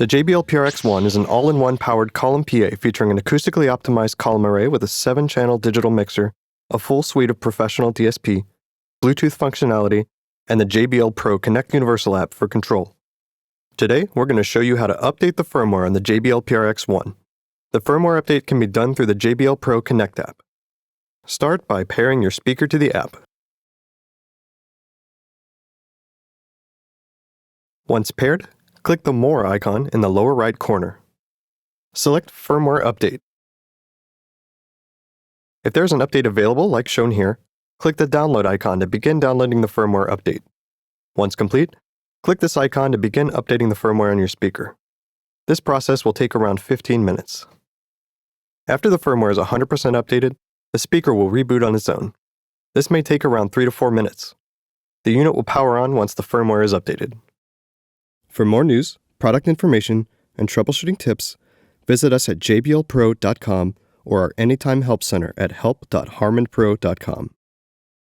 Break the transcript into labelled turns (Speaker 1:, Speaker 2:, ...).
Speaker 1: The JBL PRX ONE is an all-in-one powered column PA featuring an acoustically optimized column array with a 7-channel digital mixer, a full suite of professional DSP, Bluetooth functionality, and the JBL Pro Connect Universal app for control. Today, we're going to show you how to update the firmware on the JBL PRX ONE. The firmware update can be done through the JBL Pro Connect app. Start by pairing your speaker to the app. Once paired, click the More icon in the lower right corner. Select Firmware Update. If there's an update available, like shown here, click the Download icon to begin downloading the firmware update. Once complete, click this icon to begin updating the firmware on your speaker. This process will take around 15 minutes. After the firmware is 100% updated, the speaker will reboot on its own. This may take around 3 to 4 minutes. The unit will power on once the firmware is updated. For more news, product information, and troubleshooting tips, visit us at jblpro.com or our Anytime Help Center at help.harmanpro.com.